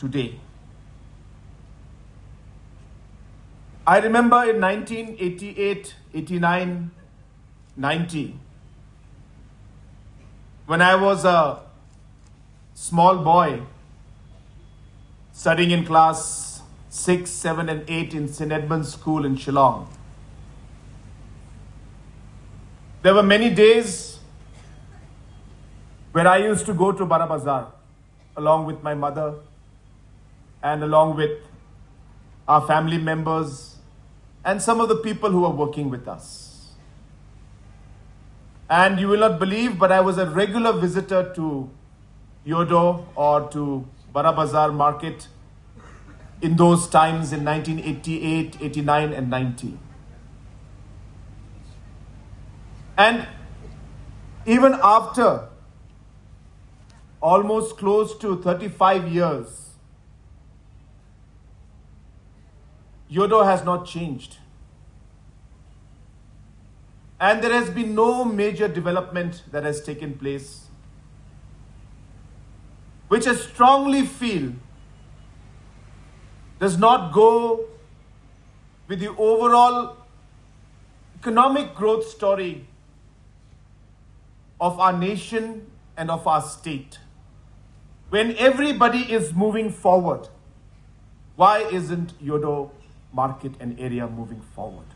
today. I remember in 1988, 89, 90, when I was a small boy studying in class 6, 7 and 8 in St. Edmund's School in Shillong. There were many days where I used to go to Bara Bazaar along with my mother and along with our family members and some of the people who were working with us. And you will not believe, but I was a regular visitor to Iewduh or to Bara Bazaar market in those times in 1988, 89 and 90. And even after almost close to 35 years, Iewduh has not changed. And there has been no major development that has taken place, which I strongly feel does not go with the overall economic growth story of our nation and of our state. When everybody is moving forward, why isn't Iewduh market and area moving forward?